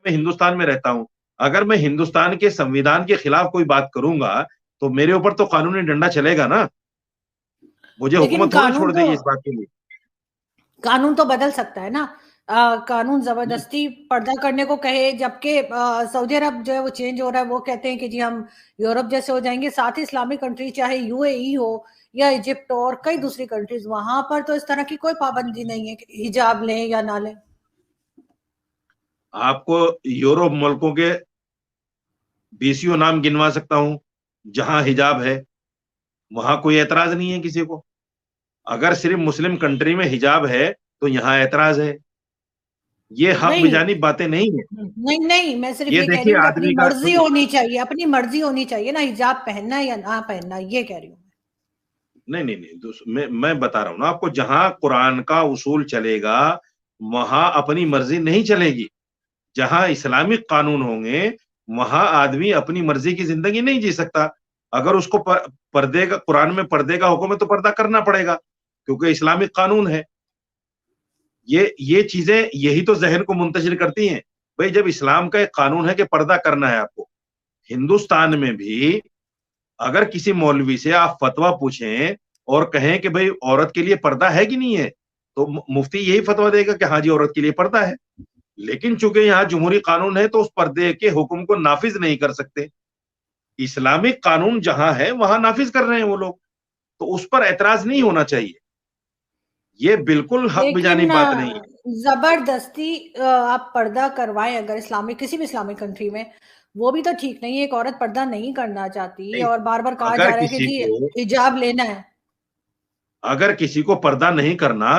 میں ہندوستان میں رہتا ہوں، اگر میں ہندوستان کے سنویدھان کے خلاف کوئی بات کروں گا تو میرے اوپر تو قانونی ڈنڈا چلے گا نا، مجھے لیکن حکومت تھوڑا چھوڑ دے گی اس بات کے لیے. قانون تو بدل سکتا ہے نا. قانون زبردستی پردہ کرنے کو کہے، جبکہ سعودی عرب جو ہے وہ چینج ہو رہا ہے، وہ کہتے ہیں کہ جی ہم یورپ جیسے ہو جائیں گے. ساتھ ہی اسلامک کنٹری چاہے یو اے ای ہو یا ایجپٹ ہو اور کئی دوسری کنٹریز، وہاں پر تو اس طرح کی کوئی پابندی نہیں ہے کہ حجاب لیں یا نہ لیں. آپ کو یورپ ملکوں کے 20 نام گنوا سکتا ہوں جہاں حجاب ہے، وہاں کوئی اعتراض نہیں ہے کسی کو. اگر صرف مسلم کنٹری میں حجاب ہے تو یہاں اعتراض ہے. یہ حق بجانب باتیں نہیں ہیں. نہیں میں صرف یہ کہہ رہی دیکھیے ہوں کہ اپنی آدمی کا مرضی ہونی چاہیے، اپنی مرضی ہونی چاہیے نا، حجاب پہننا یا نہ پہننا، یہ کہہ رہی ہوں. نہیں میں بتا رہا ہوں نا آپ کو، جہاں قرآن کا اصول چلے گا وہاں اپنی مرضی نہیں چلے گی. جہاں اسلامک قانون ہوں گے وہاں آدمی اپنی مرضی کی زندگی نہیں جی سکتا. اگر اس کو پردے کا، قرآن میں پردے کا حکم ہے تو پردہ کرنا پڑے گا کیونکہ اسلامک قانون ہے. یہ چیزیں یہی تو ذہن کو منتشر کرتی ہیں. بھئی جب اسلام کا ایک قانون ہے کہ پردہ کرنا ہے آپ کو، ہندوستان میں بھی اگر کسی مولوی سے آپ فتویٰ پوچھیں اور کہیں کہ بھئی عورت کے لیے پردہ ہے کہ نہیں ہے تو مفتی یہی فتویٰ دے گا کہ ہاں جی عورت کے لیے پردہ ہے. لیکن چونکہ یہاں جمہوری قانون ہے تو اس پردے کے حکم کو نافذ نہیں کر سکتے. اسلامک قانون جہاں ہے وہاں نافذ کر رہے ہیں وہ لوگ، تو اس پر اعتراض نہیں ہونا چاہیے. یہ بالکل حق بجانب لیکن بات نہیں ہے. زبردستی آپ پردہ کروائیں اگر اسلامک کسی بھی اسلامک کنٹری میں، وہ بھی تو ٹھیک نہیں ہے. ایک عورت پردہ نہیں کرنا چاہتی نہیں، اور بار بار کہا اگر جا رہا ہے کہ کسی جی کو حجاب لینا ہے. اگر کسی کو پردہ نہیں کرنا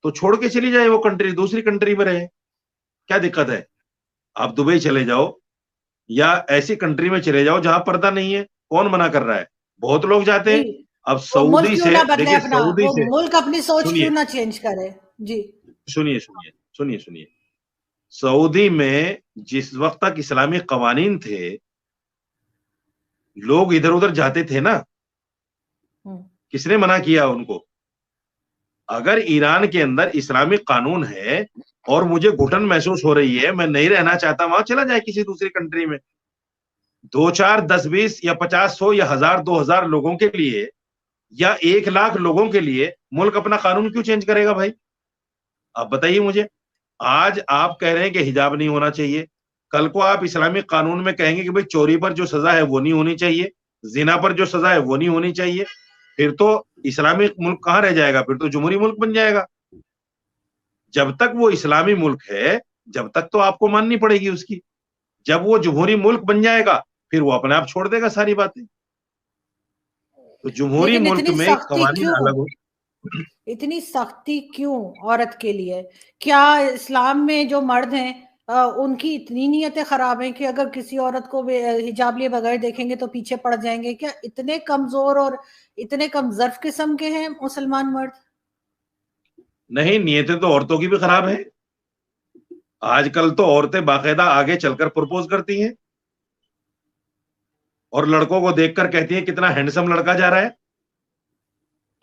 تو چھوڑ کے چلی جائے وہ کنٹری، دوسری کنٹری میں رہے، کیا دقت ہے؟ آپ دبئی چلے جاؤ یا ایسی کنٹری میں چلے جاؤ جہاں پردہ نہیں ہے، کون منع کر رہا ہے؟ بہت لوگ جاتے ہیں. اب وہ ملک سعودی کیوں سے نہ بدلے دیکھیے، اپنا، سعودی وہ سے ملک اپنی سوچ سنیے کیوں نہ چینج کرے. جی سنیے سعودی میں جس وقت تک اسلامی قوانین تھے لوگ ادھر ادھر جاتے تھے نا، کس نے منع کیا ان کو؟ اگر ایران کے اندر اسلامی قانون ہے اور مجھے گھٹن محسوس ہو رہی ہے، میں نہیں رہنا چاہتا، وہاں چلا جائے کسی دوسری کنٹری میں. 2 4 10 20 یا 50 100 یا 1000 2000 لوگوں کے لیے یا 1 لاکھ لوگوں کے لیے ملک اپنا قانون کیوں چینج کرے گا بھائی؟ آپ بتائیے مجھے. آج آپ کہہ رہے ہیں کہ حجاب نہیں ہونا چاہیے، کل کو آپ اسلامی قانون میں کہیں گے کہ بھائی چوری پر جو سزا ہے وہ نہیں ہونی چاہیے، زنا پر جو سزا ہے وہ نہیں ہونی چاہیے، پھر تو اسلامی ملک کہاں رہ جائے گا؟ پھر تو جمہوری ملک بن جائے گا. جب تک وہ اسلامی ملک ہے جب تک تو آپ کو ماننی پڑے گی اس کی. جب وہ جمہوری ملک بن جائے گا پھر وہ اپنے آپ چھوڑ دے گا ساری باتیں. تو جمہوری لیکن ملک اتنی میں سختی قوانین کیوں، الگ ہو. اتنی سختی کیوں عورت کے لیے؟ کیا اسلام میں جو مرد ہیں ان کی اتنی نیتیں خراب ہیں کہ اگر کسی عورت کو حجاب لیے بغیر دیکھیں گے تو پیچھے پڑ جائیں گے؟ کیا اتنے کمزور اور اتنے کم ظرف قسم کے ہیں مسلمان مرد؟ نہیں، نیتیں تو عورتوں کی بھی خراب ہیں. آج کل تو عورتیں باقاعدہ آگے چل کر پرپوز کرتی ہیں اور لڑکوں کو دیکھ کر کہتی ہیں کتنا ہینڈسم لڑکا جا رہا ہے.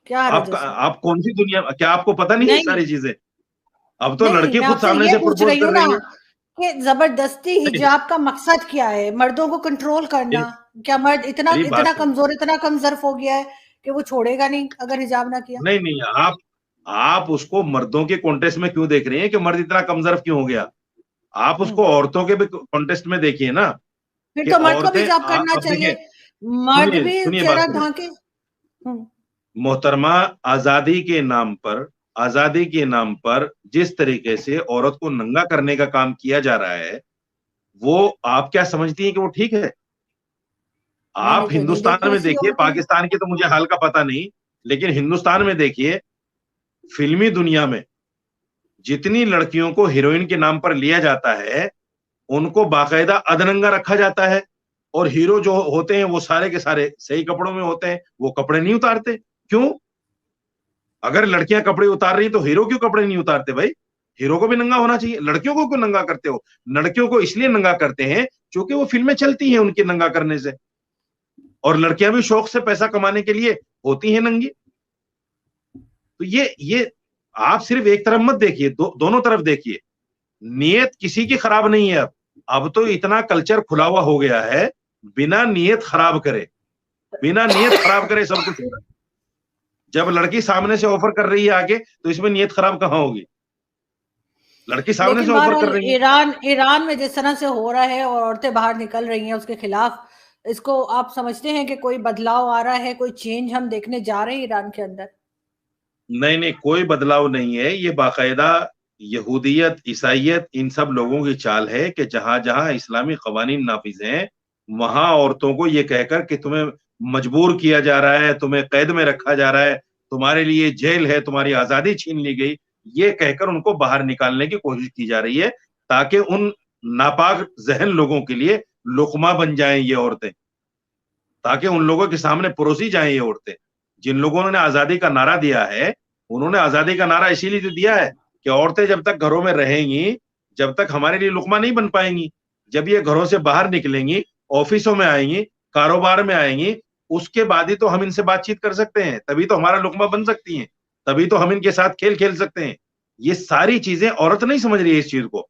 کیا حرج ہے اس میں؟ آپ کون سی دنیا، کیا آپ کو پتہ نہیں یہ نہیں ساری چیزیں؟ اب تو نہیں، لڑکی میں خود آپ سے سامنے یہ سے پوچھ پرپوز رہی کر ہوں نا رہی ہے. کہ زبردستی حجاب کا مقصد کیا ہے؟ مردوں کو کنٹرول کرنا؟ کیا مرد میری بات اتنا سنیں. کمزور، اتنا کم ظرف ہو گیا ہے کہ وہ چھوڑے گا نہیں اگر حجاب نہ کیا؟ نہیں، آپ اس کو مردوں کے کانٹیسٹ میں کیوں دیکھ رہے ہیں کہ مرد اتنا کم ظرف کیوں ہو گیا؟ آپ اس کو عورتوں کے بھی کانٹیسٹ میں دیکھیے نا پھر کہ تو مرد کو بھی عورتیں. حجاب کرنا اب چاہیے، دیکھیے، مرد بھی سنیے بات چہرہ سنیے. ڈھانکے. محترمہ، آزادی کے نام پر جس طریقے سے عورت کو ننگا کرنے کا کام کیا جا رہا ہے وہ آپ کیا سمجھتی ہیں کہ وہ ٹھیک ہے؟ میں نے آپ تو نہیں ہندوستان دیکھی میں ایسی دیکھیے، عورتیں. پاکستان کی تو مجھے حال کا پتہ نہیں، لیکن ہندوستان میں دیکھیے، فلمی دنیا میں جتنی لڑکیوں کو ہیروئن کے نام پر لیا جاتا ہے ان کو باقاعدہ ادننگا رکھا جاتا ہے، اور ہیرو جو ہوتے ہیں وہ سارے کے سارے صحیح کپڑوں میں ہوتے ہیں، وہ کپڑے نہیں اتارتے. کیوں؟ اگر لڑکیاں کپڑے اتار رہی تو ہیرو کیوں کپڑے نہیں اتارتے بھائی؟ ہیرو کو بھی ننگا ہونا چاہیے. لڑکیوں کو کیوں ننگا کرتے ہو؟ لڑکیوں کو اس لیے ننگا کرتے ہیں کیونکہ وہ فلمیں چلتی ہیں ان کے ننگا کرنے سے، اور لڑکیاں بھی شوق سے پیسہ کمانے کے لیے ہوتی ہیں ننگی. تو یہ آپ صرف ایک طرف مت دیکھیے، دونوں طرف دیکھیے. نیت کسی کی خراب نہیں ہے. اب अब तो इतना कल्चर खुला हुआ हो गया है, बिना नीयत खराब करे सब कुछ हो रहा है। जब लड़की सामने से ऑफर कर रही है आके, तो इसमें नीयत खराब कहाँ होगी? लड़की सामने लेकिन से ऑफर कर बहरहाल रही है। ईरान में जिस तरह से हो रहा है और औरतें बाहर निकल रही हैं उसके खिलाफ, इसको आप समझते हैं कि कोई बदलाव आ रहा है, कोई चेंज हम देखने जा रहे हैं ईरान के अंदर? नहीं, कोई बदलाव नहीं है। ये बाकायदा यहूदियत, ईसाइयत, इन सब लोगों की चाल है कि जहां जहां इस्लामी कवानीन नाफिज हैं, वहां औरतों को ये कहकर कि तुम्हें मजबूर किया जा रहा है, तुम्हें कैद में रखा जा रहा है, तुम्हारे लिए जेल है, तुम्हारी आजादी छीन ली गई, ये कहकर उनको बाहर निकालने की कोशिश की जा रही है, ताकि उन नापाक जहन लोगों के लिए लुकमा बन जाएं ये औरतें, ताकि उन लोगों के सामने परोसी जाएं ये औरतें। जिन लोगों ने आजादी का नारा दिया है, उन्होंने आजादी का नारा इसीलिए तो दिया है कि औरतें जब तक घरों में रहेंगी, जब तक हमारे लिए लुकमा नहीं बन पाएंगी। जब ये घरों से बाहर निकलेंगी, ऑफिसों में आएंगी, कारोबार में आएंगी, उसके बाद ही तो हम इनसे बातचीत कर सकते हैं, तभी तो हमारा लुकमा बन सकती हैं, तभी तो हम इनके साथ खेल खेल सकते हैं। ये सारी चीजें औरत नहीं समझ रही है इस चीज को।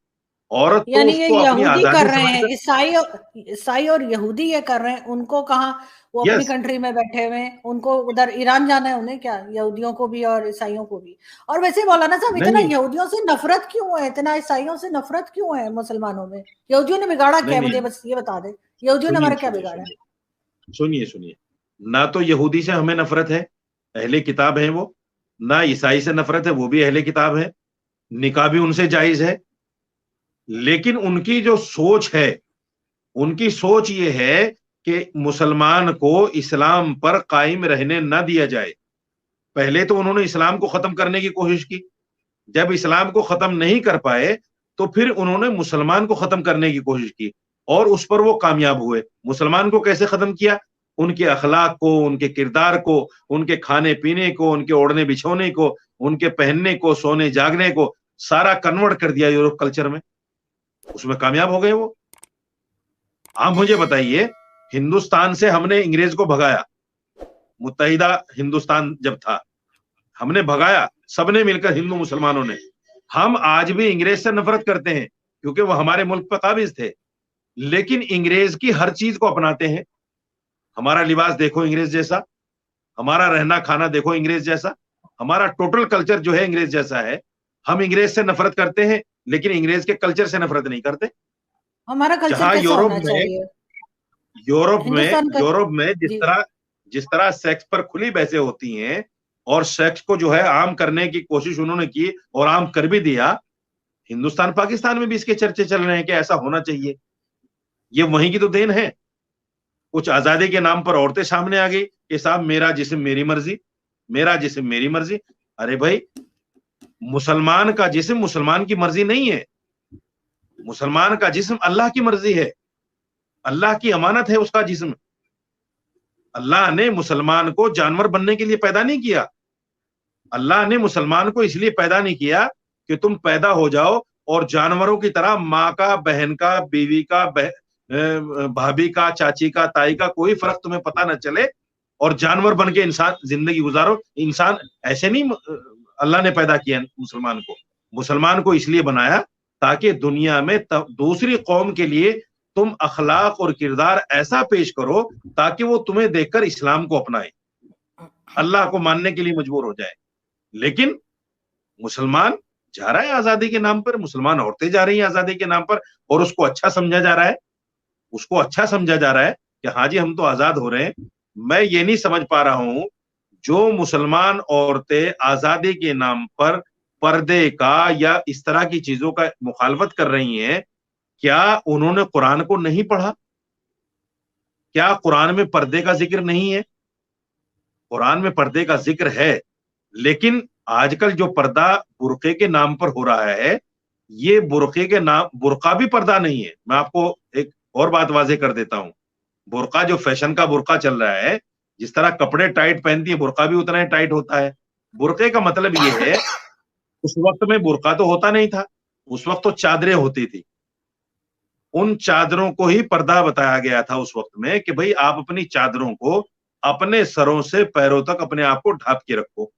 औरत तो यानी ये उसको अपनी यहूदी आजादी कर रहे हैं, समझकर, ईसाई और यहूदी ये कर रहे हैं। उनको कहाँ, वो अपनी यस, कंट्री में बैठे हुए हैं, उनको उधर ईरान जाना है उन्हें क्या, यहूदियों को भी और ईसाइयों को भी। और वैसे मौलाना साहब, इतना नहीं यहूदियों से नफरत क्यों है, इतना ईसाइयों से नफरत क्यों है मुसलमानों में? यहूदियों ने बिगाड़ा क्या नहीं है, मुझे नहीं बस ये बता दे, यहूदियों ने सुनिए हमारा क्या सुनिए बिगाड़ा है? सुनिए सुनिए सुनिए, ना तो यहूदी से हमें नफरत है, अहले किताब है वो, ना ईसाई से नफरत है, वो भी अहले किताब है, निकाह भी उनसे जायज है। लेकिन उनकी जो सोच है, उनकी सोच ये है कि मुसलमान को इस्लाम पर कायम रहने न दिया जाए। पहले तो उन्होंने इस्लाम को खत्म करने की कोशिश की, जब इस्लाम को खत्म नहीं कर पाए, तो फिर उन्होंने मुसलमान को खत्म करने की कोशिश की, और उस पर वो कामयाब हुए। मुसलमान को कैसे खत्म किया? उनके अखलाक को, उनके किरदार को, उनके खाने पीने को, उनके ओढ़ने बिछोने को, उनके पहनने को, सोने जागने को, सारा कन्वर्ट कर दिया यूरोप कल्चर में। उसमें कामयाब हो गए वो। आप मुझे बताइए, हिंदुस्तान से हमने अंग्रेज को भगाया, मुत्तहिदा हिंदुस्तान जब था, हमने भगाया, सबने मिलकर, हिंदू मुसलमानों ने। हम आज भी अंग्रेज से नफरत करते हैं, क्योंकि वो हमारे मुल्क पर काबिज थे, लेकिन अंग्रेज की हर चीज को अपनाते हैं। हमारा लिबास देखो अंग्रेज जैसा, हमारा रहना खाना देखो अंग्रेज जैसा, हमारा टोटल कल्चर जो है अंग्रेज जैसा है। हम अंग्रेज से नफरत करते हैं, लेकिन अंग्रेज के कल्चर से नफरत नहीं करते। हमारा कल्चर जहां कैसा होना चाहिए हिंदुस्तान का? यूरोप में जी। जिस तरह सेक्स पर खुली बहसें होती हैं, और सेक्स को जो है आम करने की कोशिश उन्होंने की और आम कर भी दिया, हिंदुस्तान पाकिस्तान में भी इसके चर्चे चल रहे हैं कि ऐसा होना चाहिए। ये वहीं की तो देन है। कुछ आजादी के नाम पर औरतें सामने आ गई कि साहब मेरा जिस्म मेरी मर्जी, मेरा जिस्म मेरी मर्जी। अरे भाई, मुसलमान का जिस्म मुसलमान की मर्जी नहीं है, मुसलमान का जिस्म अल्लाह की मर्जी है, अल्लाह की अमानत है उसका जिस्म। अल्लाह ने मुसलमान को जानवर बनने के लिए पैदा नहीं किया। अल्लाह ने मुसलमान को इसलिए पैदा नहीं किया कि तुम पैदा हो जाओ और जानवरों की तरह माँ का, बहन का, बीवी का, भाभी का, चाची का, ताई का कोई फर्क तुम्हें पता न चले और जानवर बन के इंसान जिंदगी गुजारो। इंसान ऐसे नहीं अल्लाह ने पैदा किया मुसलमान को। मुसलमान को इसलिए बनाया ताकि दुनिया में दूसरी कौम के लिए तुम अखलाक और किरदार ऐसा पेश करो ताकि वो तुम्हें देखकर इस्लाम को अपनाए, अल्लाह को मानने के लिए मजबूर हो जाए। लेकिन मुसलमान जा रहा है आजादी के नाम पर, मुसलमान औरतें जा रही हैं आजादी के नाम पर, और उसको अच्छा समझा जा रहा है, उसको अच्छा समझा जा रहा है कि हाँ जी हम तो आजाद हो रहे हैं। मैं ये नहीं समझ पा रहा हूं, जो मुसलमान औरतें आजादी के नाम पर पर्दे का या इस तरह की चीजों का मुखालफत कर रही हैं, क्या उन्होंने कुरान को नहीं पढ़ा? क्या कुरान में पर्दे का जिक्र नहीं है? कुरान में पर्दे का जिक्र है, लेकिन आजकल जो पर्दा बुर्के के नाम पर हो रहा है, ये बुर्के के नाम, बुर्का भी पर्दा नहीं है। मैं आपको एक और बात वाजे कर देता हूं, बुर्का जो फैशन का बुर्का चल रहा है, जिस तरह कपड़े टाइट पहनती है, बुर्का भी उतना ही टाइट होता है। बुर्के का मतलब ये है, उस वक्त में बुर्का तो होता नहीं था, उस वक्त तो चादरें होती थी। उन चादरों को ही पर्दा बताया गया था उस वक्त में कि भाई आप अपनी चादरों को अपने सरों से पैरों तक अपने आप को ढांप के रखो।